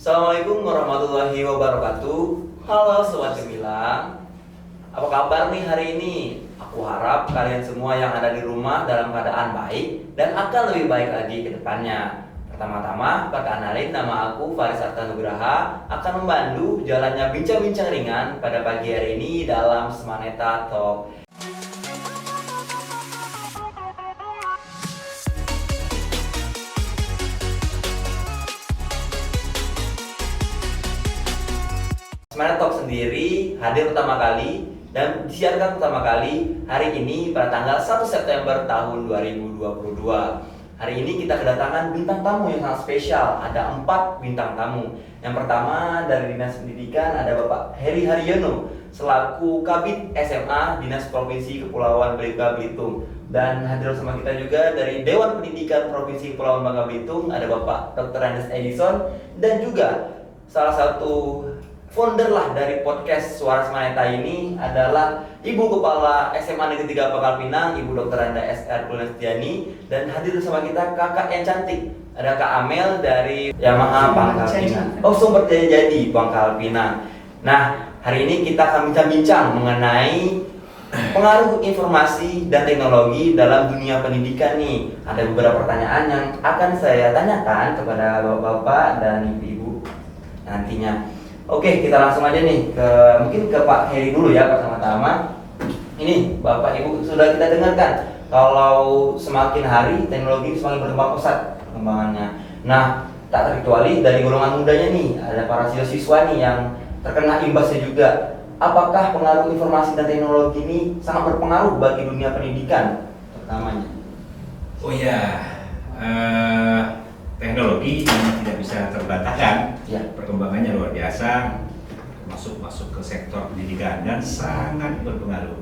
Assalamualaikum warahmatullahi wabarakatuh. Halo Sobat Gemilang, apa kabar nih hari ini? Aku harap kalian semua yang ada di rumah dalam keadaan baik dan akan lebih baik lagi ke depannya. Pertama-tama, perkenalin nama aku Faris Arta Nugraha akan membantu jalannya bincang-bincang ringan pada pagi hari ini dalam Semaneta Talk. Semaneta Talk sendiri hadir pertama kali dan disiarkan pertama kali hari ini pada tanggal 1 September tahun 2022. Hari ini kita kedatangan bintang tamu yang sangat spesial. Ada 4 bintang tamu. Yang pertama dari Dinas Pendidikan ada Bapak Heri Haryono selaku Kabid SMA Dinas Provinsi Kepulauan Bangka Belitung. Dan hadir bersama kita juga dari Dewan Pendidikan Provinsi Kepulauan Bangka Belitung ada Bapak Dr. Andes Edison dan juga salah satu founder lah dari podcast Suara Semaneta ini adalah Ibu Kepala SMA Negeri 3 Pangkal Pinang, Ibu Dr. Anda S.R. Kulestiani, dan hadir bersama kita kakak yang cantik, ada Kak Amel dari Yamaha Pangkal Pinang. Oh, sumber jadi Pangkal Pinang. Nah, hari ini kita akan bincang-bincang mengenai pengaruh informasi dan teknologi dalam dunia pendidikan nih. Ada beberapa pertanyaan yang akan saya tanyakan kepada bapak-bapak dan ibu-ibu nantinya. Oke, kita langsung aja nih mungkin ke Pak Heri dulu ya pertama-tama. Ini Bapak Ibu sudah kita dengarkan kalau semakin hari teknologi semakin berkembang pesat perkembangannya. Nah, tak terkecuali dari golongan mudanya nih, ada para siswa nih yang terkena imbasnya juga. Apakah pengaruh informasi dan teknologi ini sangat berpengaruh bagi dunia pendidikan terutamanya? Oh ya, teknologi ini tidak bisa terbantahkan, Ya. Perkembangannya luar biasa, masuk ke sektor pendidikan dan sangat berpengaruh.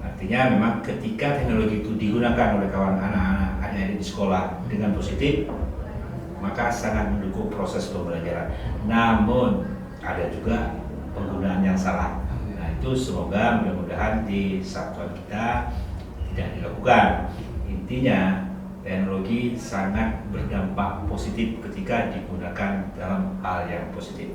Artinya memang ketika teknologi itu digunakan oleh kawan anak-anak adik-adik di sekolah dengan positif, maka sangat mendukung proses pembelajaran. Namun ada juga penggunaan yang salah. Nah itu semoga mudah-mudahan di satuan kita tidak dilakukan. Intinya teknologi sangat berdampak positif ketika digunakan dalam hal yang positif.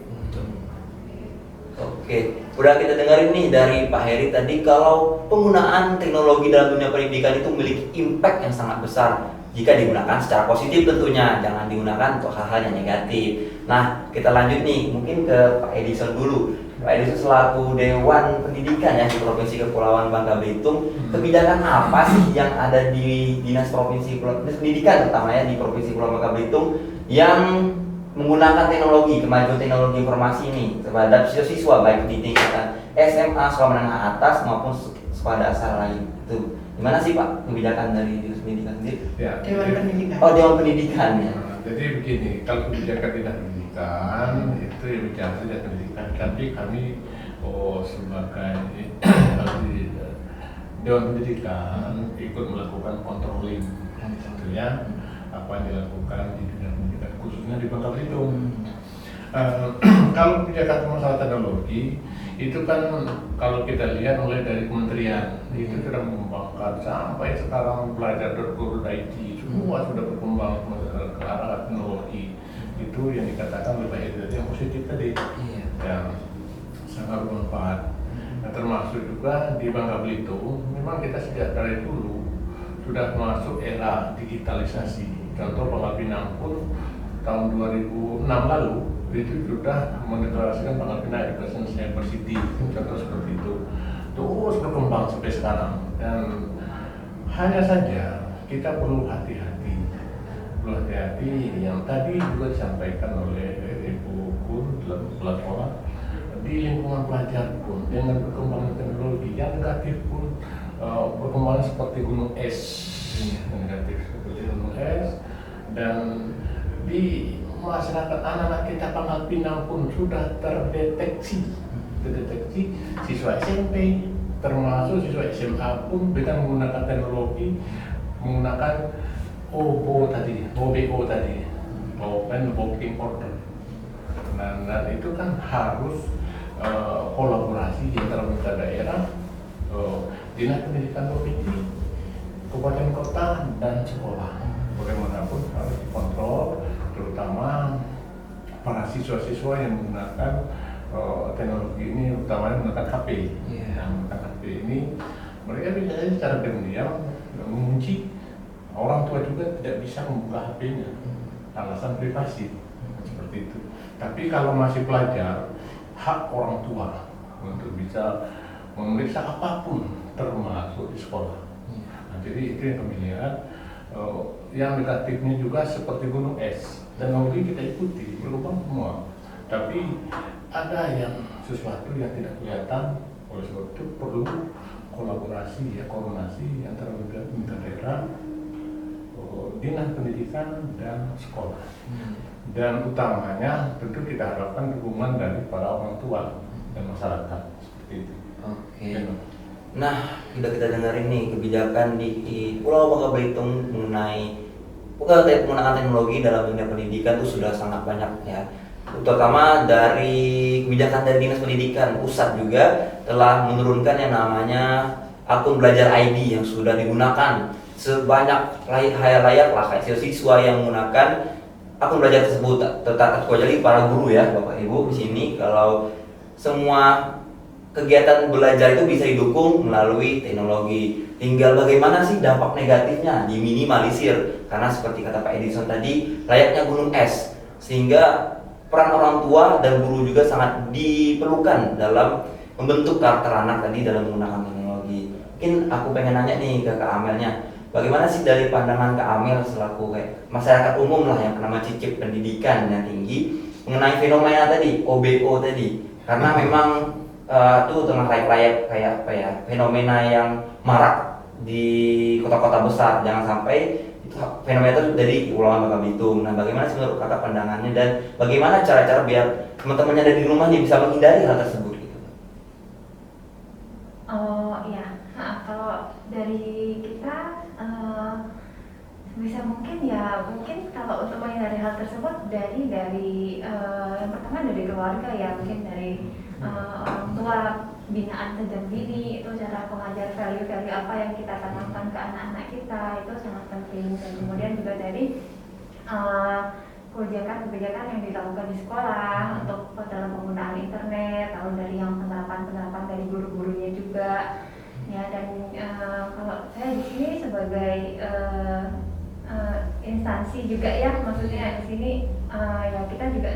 Oke, udah kita dengerin nih dari Pak Heri tadi kalau penggunaan teknologi dalam dunia pendidikan itu memiliki impact yang sangat besar jika digunakan secara positif tentunya, jangan digunakan untuk hal-hal yang negatif. Nah, kita lanjut nih, mungkin ke Pak Edison dulu. Pak Edison selaku Dewan Pendidikan ya di Provinsi Kepulauan Bangka Belitung, kebijakan apa sih yang ada di Dinas Pendidikan terutama ya di Provinsi Kepulauan Bangka Belitung yang menggunakan teknologi, kemajuan teknologi informasi ini terhadap siswa baik di tingkatan SMA, sekolah menengah atas maupun sekolah dasar lain. Itu gimana sih Pak kebijakan dari Dinas Pendidikan sendiri? Ya, Dewan Pendidikan. Oh, Dewan Pendidikan ya. Jadi begini, kalau kebijakan dinas pendidikan itu yang bicara dinas pendidikan, tapi kami sebagai di Dewan Pendidikan ikut melakukan controlling, gitu ya, apa yang dilakukan di dunia pendidikan khususnya di Bangka Belitung. Kalau kebijakan masalah teknologi itu kan kalau kita lihat mulai dari kementerian itu sudah mengembangkan sampai sekarang belajar.go.id semua sudah berkembang ke arah teknologi itu yang dikatakan oleh Pak Heri yang positif tadi yang sangat bermanfaat. Nah, termasuk juga di Bangka Belitung memang kita sejak dari dulu sudah masuk era digitalisasi. Contoh Bangka Pinang pun tahun 2006 lalu itu sudah mendeklarasikan Bangka Pinang Education University, contoh seperti itu. Terus berkembang sampai sekarang dan hanya saja kita perlu hati-hati yang tadi juga disampaikan oleh Ibu Kun dalam platform di lingkungan pelajar pun dengan perkembangan teknologi yang negatif pun berkembang seperti gunung es, negatif seperti gunung es. Dan di masyarakat anak-anak kita Pangkal Pinang pun sudah terdeteksi siswa SMP termasuk siswa SMA pun dengan menggunakan teknologi menggunakan OBO tadi, Open Booking Order. Dan itu kan harus kolaborasi antara pemerintah daerah, dinas pendidikan provinsi, kabupaten kota dan sekolah. Bagaimanapun harus dikontrol, terutama para siswa-siswa yang menggunakan teknologi ini, utamanya menggunakan HP. Yang menggunakan HP ini, mereka bisa secara diam-diam mengunci. Orang tua juga tidak bisa membuka HP-nya, alasan privasi seperti itu. Tapi kalau masih pelajar, hak orang tua untuk bisa memeriksa apapun termasuk di sekolah. Nah, jadi itu yang kami lihat. Yang negatifnya juga seperti gunung es, teknologi kita ikuti berubah semua, tapi ada yang sesuatu yang tidak kelihatan. Oleh sebab itu perlu kolaborasi, koordinasi antara pemerintah daerah, dinas pendidikan dan sekolah. Dan utamanya tentu kita harapkan dukungan dari para orang tua dan masyarakat seperti itu. Oke. Nah, sudah kita dengerin nih kebijakan di Pulau Bangka Belitung mengenai penggunaan teknologi dalam dunia pendidikan itu sudah sangat banyak ya. Terutama dari kebijakan dari Dinas Pendidikan Pusat juga telah menurunkan yang namanya akun belajar ID yang sudah digunakan sebanyak layak lah kayak siswa yang menggunakan akun belajar tersebut. Kecuali para guru ya, Bapak Ibu di sini, kalau semua kegiatan belajar itu bisa didukung melalui teknologi. Tinggal bagaimana sih dampak negatifnya diminimalisir, karena seperti kata Pak Edison tadi, layaknya gunung es, sehingga peran orang tua dan guru juga sangat diperlukan dalam membentuk karakter anak tadi dalam menggunakan teknologi. Mungkin aku pengen nanya nih ke Kak Amelnya, bagaimana sih dari pandangan Kak Amel selaku kayak masyarakat umum lah yang pernah mencicip pendidikan yang tinggi mengenai fenomena tadi, OBO tadi, karena memang itu tengah layak kayak apa ya, fenomena yang marak di kota-kota besar. Jangan sampai itu fenomena itu dari Kepulauan Bangka Belitung. Nah, bagaimana sih menurut kakak pandangannya, dan bagaimana cara-cara biar teman-temannya dari rumah nih bisa menghindari hal tersebut gitu? Kalau dari kita bisa mungkin kalau untuk menghindari hal tersebut dari yang pertama dari keluarga ya, mungkin dari orang tua, binaan sejak dini, itu cara pengajar value-value apa yang kita tanamkan ke anak-anak kita itu sangat penting. Dan kemudian juga dari kebijakan yang dilakukan di sekolah untuk dalam penggunaan internet, lalu dari yang penerapan dari guru-gurunya juga ya. Dan kalau saya di sini sebagai instansi juga ya, maksudnya di sini ya kita juga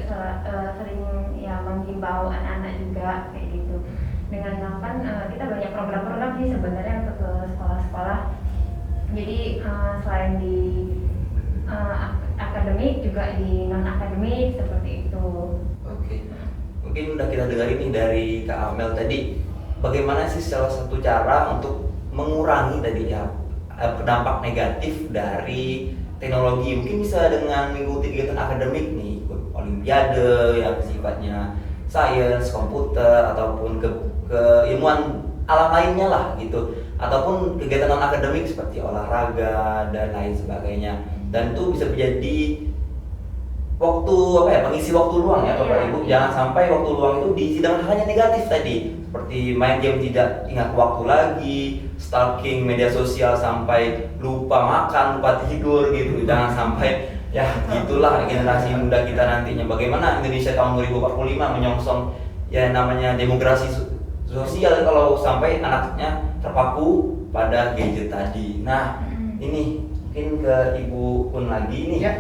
sering ya menghimbau anak-anak juga kayak gitu, dengan melakukan kita banyak program-program sih sebenarnya untuk ke sekolah-sekolah. Jadi selain di akademik juga di non akademik seperti itu. Oke, mungkin udah kita dengar ini dari Kak Amel tadi, bagaimana sih salah satu cara untuk mengurangi tadi ya dampak negatif dari teknologi. Mungkin bisa dengan mengikuti kegiatan akademik nih, ikut olimpiade yang sifatnya sains, komputer, ataupun keilmuan alam lainnya lah gitu, ataupun kegiatan non akademik seperti olahraga dan lain sebagainya. Dan itu bisa menjadi waktu pengisi waktu luang ya Bapak Ibu. Jangan sampai waktu luang itu diisi dengan hal-hal yang negatif tadi, seperti main game tidak ingat waktu lagi, stalking media sosial sampai lupa makan, lupa tidur gitu. Jangan sampai ya gitulah generasi muda kita nantinya. Bagaimana Indonesia tahun 2045 menyongsong ya namanya demografi sosial kalau sampai anaknya terpaku pada gadget tadi. Nah, ini mungkin ke Ibu Kun lagi nih ya.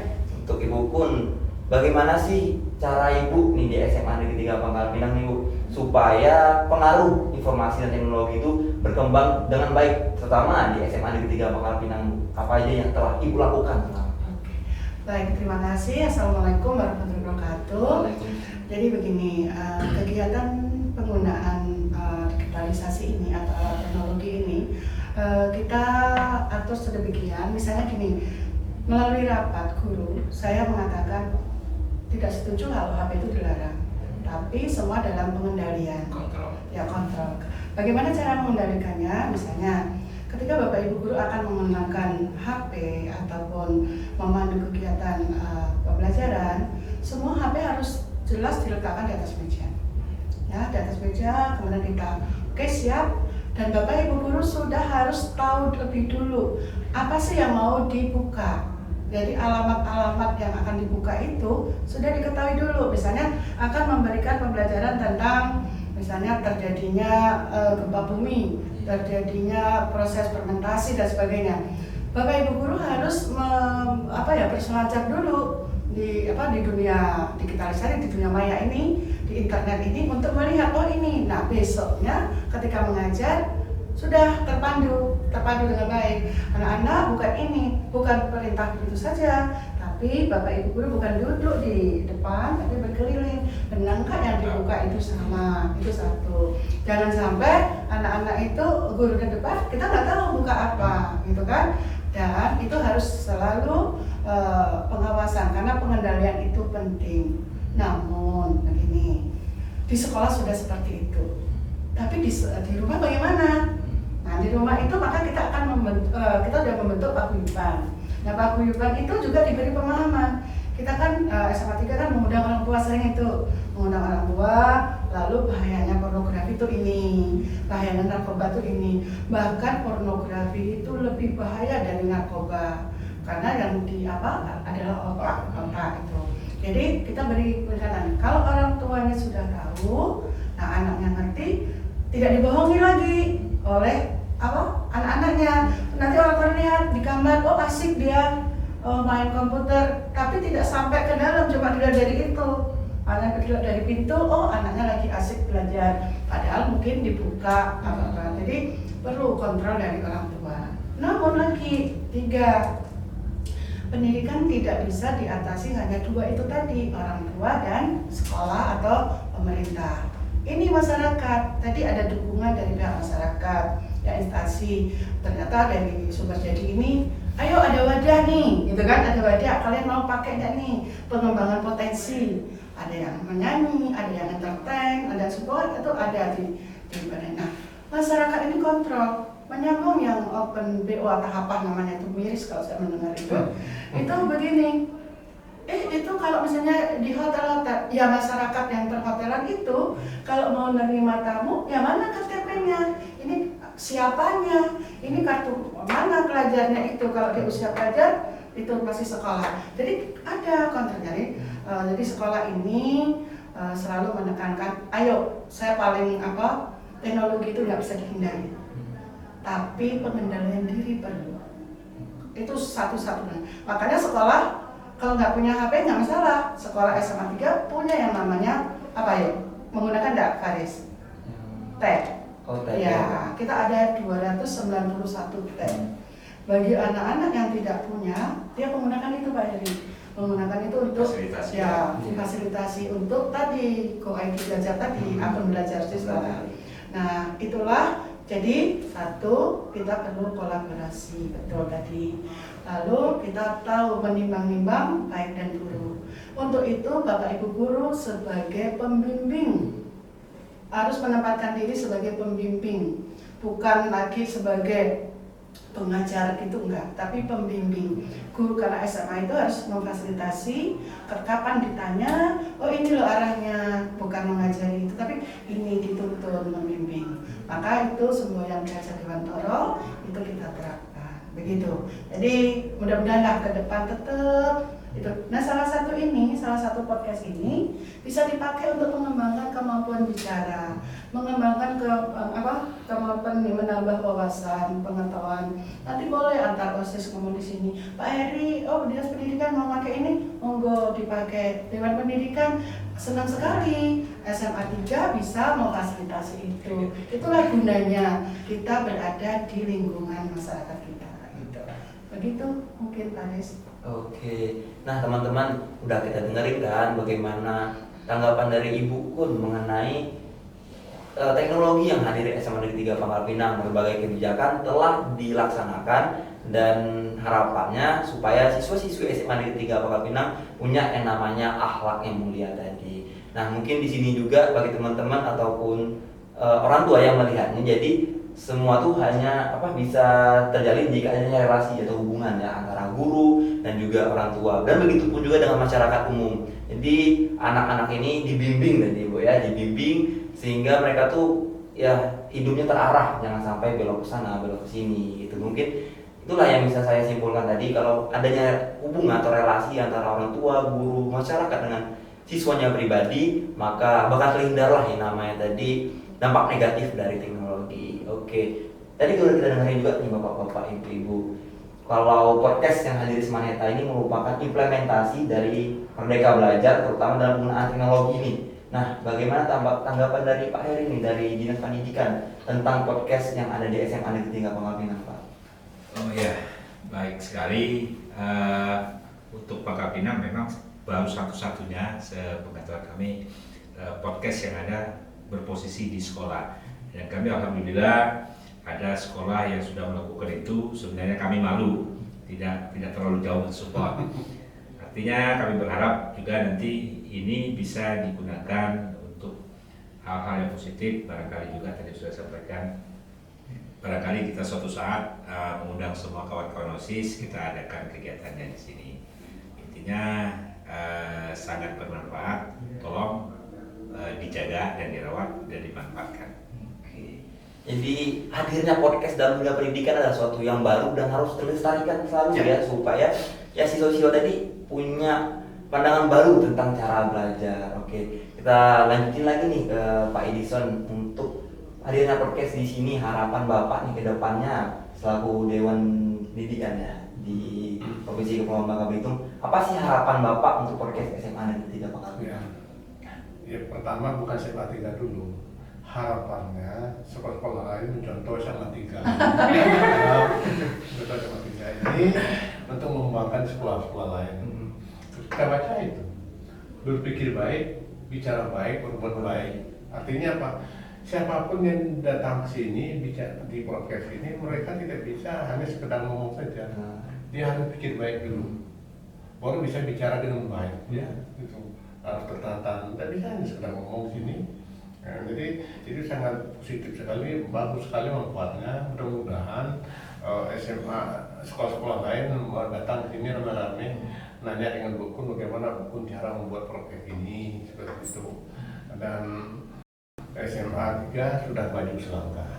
Untuk Ibu Kun, bagaimana sih cara Ibu nih di SMA Negeri 3 Pangkal Pinang nih Bu, supaya pengaruh informasi dan teknologi itu berkembang dengan baik, terutama di SMA Negeri 3 Pangkal Pinang Bu? Apa aja yang telah Ibu lakukan? Baik, terima kasih. Assalamualaikum warahmatullahi wabarakatuh. Jadi begini, kegiatan penggunaan digitalisasi ini atau teknologi ini kita atur sedemikian. Misalnya gini, melalui rapat guru, saya mengatakan tidak setuju kalau HP itu dilarang, tapi semua dalam pengendalian. Kontrol. Bagaimana cara mengendalikannya? Misalnya, ketika Bapak Ibu guru akan menggunakan HP ataupun memandu kegiatan pembelajaran, semua HP harus jelas diletakkan di atas meja. Ya, di atas meja, kemudian kita oke siap. Dan Bapak Ibu guru sudah harus tahu lebih dulu apa sih yang mau dibuka. Jadi alamat-alamat yang akan dibuka itu sudah diketahui dulu. Misalnya akan memberikan pembelajaran tentang misalnya terjadinya gempa bumi, terjadinya proses fermentasi dan sebagainya. Bapak Ibu guru harus berselancar dulu di dunia digitalisasi, di dunia maya ini, di internet ini untuk melihat ini. Nah, besoknya ketika mengajar sudah terpandu dengan baik. Anak-anak bukan perintah begitu saja, tapi Bapak Ibu guru bukan duduk di depan, tapi berkeliling. Benangkah yang dibuka itu sama, itu satu. Jangan sampai anak-anak itu guru di depan, kita nggak tahu buka apa, gitu kan? Dan itu harus selalu pengawasan, karena pengendalian itu penting. Namun begini, di sekolah sudah seperti itu, tapi di rumah bagaimana? Nah, di rumah itu maka kita akan kita sudah membentuk paguyuban. Nah, paguyuban itu juga diberi pemahaman. Kita kan SMA 3 kan mengundang orang tua, sering itu mengundang orang tua, lalu bahayanya pornografi itu ini, bahayanya narkoba itu ini. Bahkan pornografi itu lebih bahaya dari narkoba, karena yang adalah otak itu. Jadi kita beri penekanan. Kalau orang tuanya sudah tahu, nah anaknya ngerti, tidak dibohongi lagi oleh anak-anaknya. Nanti orang tua lihat di kamar, asik dia main komputer, tapi tidak sampai ke dalam, cuma dilihat dari itu. Anak dilihat dari pintu, anaknya lagi asik belajar, padahal mungkin dibuka apa-apa. Jadi perlu kontrol dari orang tua. Namun lagi 3, pendidikan tidak bisa diatasi hanya 2 itu tadi, orang tua dan sekolah atau pemerintah. Ini masyarakat, tadi ada dukungan dari pihak masyarakat, ya instansi. Ternyata dari Sumber Jadi ini, ayo ada wadah nih, gitu kan? Ada wadah, kalian mau pakai nggak nih? Pengembangan potensi. Ada yang menyanyi, ada yang entertain, ada support, itu ada di mana. Nah, masyarakat ini kontrol. Menyambung yang open BO atau apa namanya itu, miris kalau saya mendengar itu begini. Itu kalau misalnya di hotel-hotel, ya masyarakat yang terhotelan itu kalau mau menerima tamu, ya mana KTP-nya, ini siapanya, ini kartu mana pelajarnya itu. Kalau di usia pelajar itu masih sekolah, jadi ada kontrol. Jadi sekolah ini selalu menekankan, ayo saya paling teknologi itu nggak bisa dihindari, tapi pengendalian diri perlu. Itu satu-satunya. Makanya sekolah kalau nggak punya HP nggak masalah. Sekolah SMA 3 punya yang namanya menggunakan nggak Faris? Tab. Ya, kita ada 291 tab. Bagi anak-anak yang tidak punya, dia menggunakan itu Pak Heri. Menggunakan itu untuk difasilitasi untuk tadi GoID belajar tadi, akun belajar siswa. Nah, itulah. Jadi satu, kita perlu kolaborasi, betul tadi. Lalu kita tahu menimbang-nimbang baik dan buruk. Untuk itu Bapak Ibu guru sebagai pembimbing harus menempatkan diri sebagai pembimbing, bukan lagi sebagai pengajar gitu enggak, tapi pembimbing. Guru karena SMA itu harus memfasilitasi, kapan ditanya, ini loh arahnya, bukan mengajari itu, tapi ini dituntun membimbing. Maka itu semua yang diajar di Wantoro itu kita terapkan, begitu. Jadi mudah-mudahan ke depan tetap itu. Nah, salah satu podcast ini bisa dipakai untuk mengembangkan kemampuan bicara, mengembangkan kemampuan menambah wawasan, pengetahuan. Nanti boleh antar OSIS ngomong di sini, Pak Heri, Dinas Pendidikan mau pakai ini, monggo dipakai. Dewan Pendidikan senang sekali, SMA 3 bisa memfasilitasi itu. Itulah gunanya kita berada di lingkungan masyarakat kita. Begitu mungkin Pak Nis. Oke, nah teman-teman udah kita dengerin kan bagaimana tanggapan dari Ibu Kun mengenai teknologi yang hadir di SMA Negeri 3 Pangkal Pinang. Berbagai kebijakan telah dilaksanakan dan harapannya supaya siswa-siswi SMA Negeri 3 Pangkal Pinang punya yang namanya akhlak yang mulia tadi. Nah, mungkin di sini juga bagi teman-teman ataupun orang tua yang melihatnya, jadi semua tuh hanya bisa terjalin jika adanya relasi atau hubungan ya antara guru dan juga orang tua, dan begitu pun juga dengan masyarakat umum. Jadi anak-anak ini dibimbing tadi Bu ya, dibimbing sehingga mereka tuh ya hidupnya terarah, jangan sampai belok ke sana belok ke sini gitu. Mungkin Itulah yang bisa saya simpulkan tadi, kalau adanya hubungan atau relasi antara orang tua, guru, masyarakat dengan siswanya pribadi, maka bakal terhindarlah yang namanya tadi dampak negatif dari teknologi. Oke, tadi udah kita dengerin juga nih bapak-bapak, ibu-ibu, kalau podcast yang hadir di Semaneta ini merupakan implementasi dari Merdeka Belajar, terutama dalam penggunaan teknologi ini. Nah, bagaimana tanggapan dari Pak Heri nih, dari Dinas Pendidikan tentang podcast yang ada di SMA Negeri 3 Pangkal Pinang, Pak? Oh ya, baik sekali. Untuk Pangkal Pinang memang baru satu-satunya sepengetahuan kami podcast yang ada berposisi di sekolah. Dan kami alhamdulillah ada sekolah yang sudah melakukan itu. Sebenarnya kami malu, tidak terlalu jauh mensupport. Artinya kami berharap juga nanti ini bisa digunakan untuk hal-hal yang positif. Barangkali juga tadi sudah sampaikan, barangkali kita suatu saat mengundang semua kawan-kawan OSIS, kita adakan kegiatannya di sini. Intinya sangat bermanfaat, tolong dijaga dan dirawat dan dimanfaatkan. Jadi hadirnya podcast dalam dunia pendidikan adalah sesuatu yang baru dan harus dilestarikan selalu ya, supaya ya siswa-siswa tadi punya pandangan baru tentang cara belajar. Oke, kita lanjutin lagi nih ke Pak Edison. Untuk hadirnya podcast di sini, harapan Bapak nih ke depannya selaku Dewan Pendidikan ya di Provinsi Kepulauan Bangka Belitung, apa sih harapan Bapak untuk podcast SMA Negeri 3 Pangkal Pinang? Ya, pertama bukan SMA 3 dulu. Harapannya sekolah-sekolah lain mencontoh SMA 3. Mencontoh SMA 3 ini untuk mengembangkan sekolah-sekolah lain. Kita baca itu, berpikir baik, bicara baik, berbuat baik. Artinya apa? Siapapun yang datang ke sini bicara di podcast ini, mereka tidak bisa hanya sekedar ngomong saja. Dia harus pikir baik dulu, baru bisa bicara dengan baik. Ya, itu harus tertata. Tidak bisa hanya sekedar ngomong sini. Nah, jadi itu sangat positif sekali, bagus sekali manfaatnya. Mudah-mudahan SMA, sekolah-sekolah lain datang ke sini rame-rame, nanya dengan Bu Kun bagaimana Bu Kun cara membuat podcast ini, seperti itu. Dan SMA 3 sudah maju selangkah.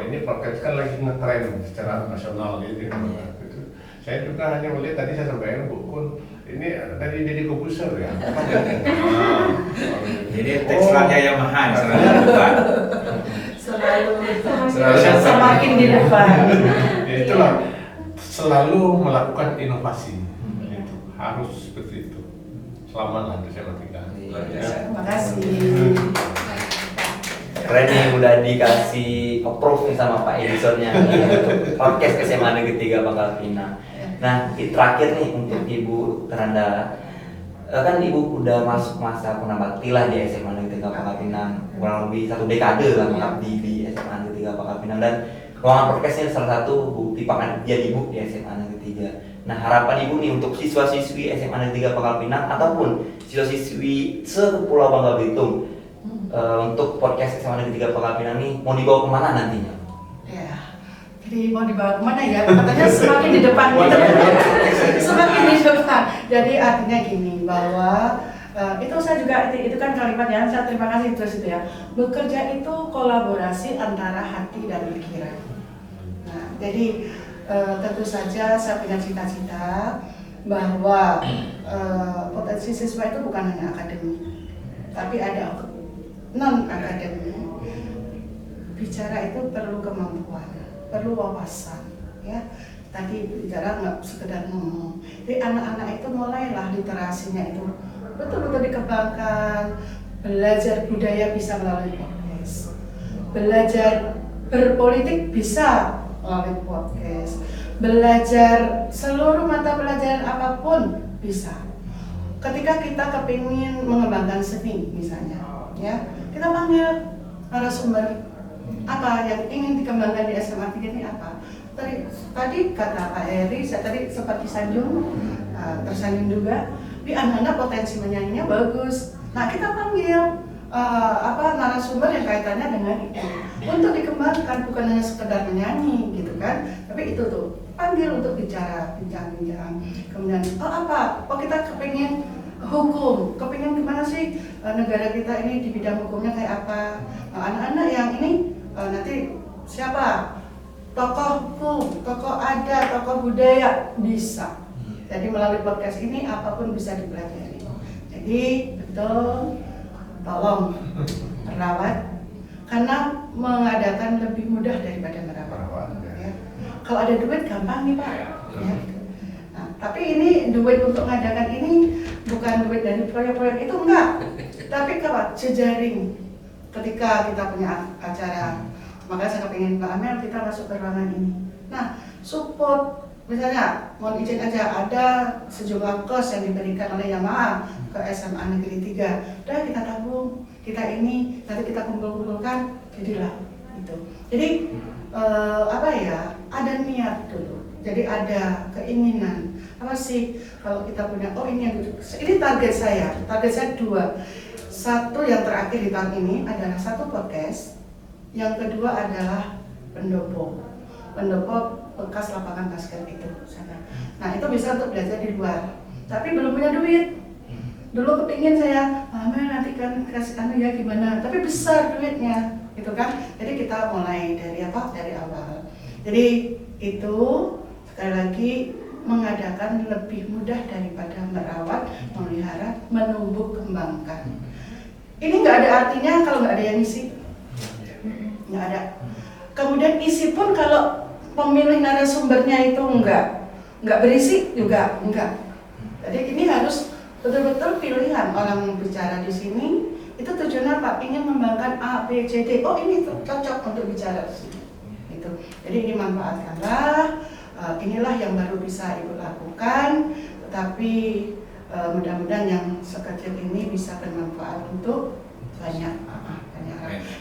Ini podcast kan lagi ngetren secara nasional gitu. Saya juga hanya melihat, tadi saya sampaikan Bu Kun, ini dari Deddy Kobuser ya. Jadi teksturnya Yamaha selalu depan. Selalu semakin di depan. Ya, itulah selalu melakukan inovasi. Itu harus seperti itu. Selamat lah untuk SMA 3. Luar biasa. Terima kasih. Keren nih, udah dikasih approve nih sama Pak Edisonnya untuk podcast SMA Negeri 3 Pangkal Pinang. Nah, terakhir nih untuk Ibu Teranda, kan Ibu udah masuk masa purnabakti lah di SMA Negeri 3 Pangkal Pinang, kurang lebih 1 dekade lah mengabdi di SMA Negeri 3 Pangkal Pinang, dan ruangan podcastnya salah satu bukti pengabdian Ibu di SMA Negeri 3. Nah, harapan Ibu nih untuk siswa-siswi SMA Negeri 3 Pangkal Pinang ataupun siswa-siswi se-Pulau Bangka Belitung, untuk podcast SMA Negeri 3 Pangkal Pinang nih mau dibawa kemana nantinya? Ya, jadi mau dibawa kemana ya? Katanya semakin di depan gitu. Semakin di depan. Jadi artinya gini, bahwa itu saya juga, itu kan kalimat yang saya terima kasih terus itu ya. Bekerja itu kolaborasi antara hati dan pikiran. Nah, jadi tentu saja saya punya cita-cita bahwa potensi siswa itu bukan hanya akademik, tapi ada non akademik. Bicara itu perlu kemampuan, perlu wawasan, ya. Tadi bicara nggak sekedar ngomong. Jadi anak-anak itu mulailah literasinya itu betul-betul dikembangkan. Belajar budaya bisa melalui podcast, belajar berpolitik bisa melalui podcast, belajar seluruh mata pelajaran apapun bisa. Ketika kita kepingin mengembangkan seni misalnya, ya, kita panggil narasumber, apa yang ingin dikembangkan di SMA 3 ini apa. Tadi kata Pak Eri, saya tadi sempat disanjung, tersanjung juga, di anak-anak potensi menyanyinya bagus. Nah, kita panggil narasumber yang kaitannya dengan itu untuk dikembangkan, bukan hanya sekedar menyanyi gitu kan, tapi itu tuh panggil untuk bicara, bincang-bincang. Kemudian kita kepingin hukum, kepingin gimana sih negara kita ini di bidang hukumnya kayak apa. Anak-anak yang ini nanti siapa tokoh hukum, tokoh adat, tokoh budaya, bisa. Jadi melalui podcast ini apapun bisa dipelajari. Jadi betul, tolong merawat, karena mengadakan lebih mudah daripada merawat. Ya. Kalau ada duit gampang nih Pak. Ya. Nah, tapi ini duit untuk mengadakan ini bukan duit dari proyek-proyek itu enggak, tapi kalau jejaring ketika kita punya acara, makanya saya kepingin Pak Amel kita masuk ke ruangan ini. Nah, support. Misalnya, mohon izin aja, ada sejumlah kos yang diberikan oleh Yamaha ke SMA Negeri 3. Udah kita tabung, kita ini, nanti kita kumpul-kumpulkan, jadilah gitu. Jadi, ada niat dulu. Jadi ada keinginan. Apa sih kalau kita punya, oh ini target saya 2. Satu yang terakhir di tahun ini adalah 1 podcast. Yang kedua adalah pendopo bekas lapangan basket itu sana. Nah itu bisa untuk belajar di luar, tapi belum punya duit. Dulu kepingin saya, Mama nanti kan kasih ya gimana, tapi besar duitnya, gitu kan. Jadi kita mulai dari awal. Jadi itu sekali lagi mengadakan lebih mudah daripada merawat, memelihara, menumbuh kembangkan. Ini nggak ada artinya kalau nggak ada yang isi, nggak ada. Kemudian isi pun kalau pemilih narasumbernya itu enggak berisi juga enggak. Jadi ini harus betul-betul pilihan orang bicara di sini itu tujuannya apa? Ingin membanggakan A, B, C, D. Oh ini cocok untuk bicara di sini. Gitu. Jadi ini manfaatkanlah. Inilah yang baru bisa Ibu lakukan. Tetapi mudah-mudahan yang sekecil ini bisa bermanfaat untuk banyak orang.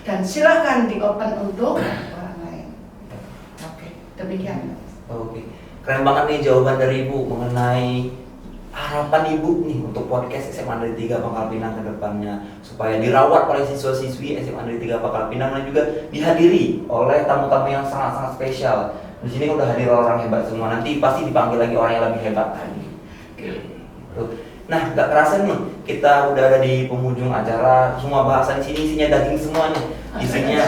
Dan silakan di open untuk orang lain. Demikian. Oke, keren banget nih jawaban dari Ibu mengenai harapan Ibu nih untuk podcast SMA Negeri 3 Pangkal Pinang ke depannya supaya dirawat oleh siswa-siswi SMA Negeri 3 Pangkal Pinang dan juga dihadiri oleh tamu-tamu yang sangat-sangat spesial. Di sini udah hadir orang hebat semua, nanti pasti dipanggil lagi orang yang lebih hebat lagi. Nah, gak kerasa nih kita udah ada di penghujung acara. Semua bahasan di sini isinya daging semuanya, isinya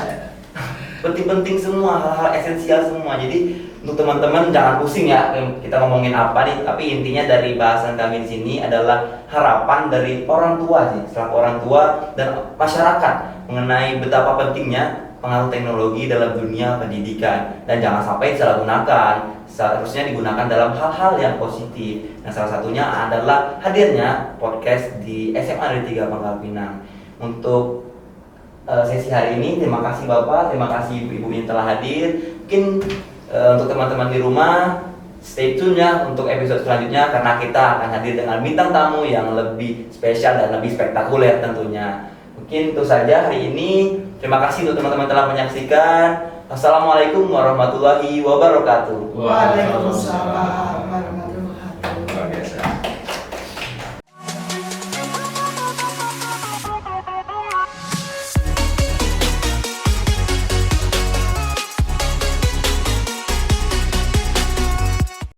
penting-penting semua, hal-hal esensial semua. Jadi untuk teman-teman jangan pusing ya kita ngomongin apa nih, tapi intinya dari bahasan kami di sini adalah harapan dari orang tua sih, selaku orang tua dan masyarakat mengenai betapa pentingnya pengaruh teknologi dalam dunia pendidikan dan jangan sampai disalahgunakan. Seharusnya digunakan dalam hal-hal yang positif. Nah, salah satunya adalah hadirnya podcast di SMA Negeri 3 Pangkal Pinang. Untuk sesi hari ini, terima kasih Bapak, terima kasih Ibu-Ibu yang telah hadir. Mungkin untuk teman-teman di rumah, stay tune ya untuk episode selanjutnya karena kita akan hadir dengan bintang tamu yang lebih spesial dan lebih spektakuler tentunya. Mungkin itu saja hari ini. Terima kasih untuk teman-teman telah menyaksikan. Assalamualaikum warahmatullahi wabarakatuh. Waalaikumsalam.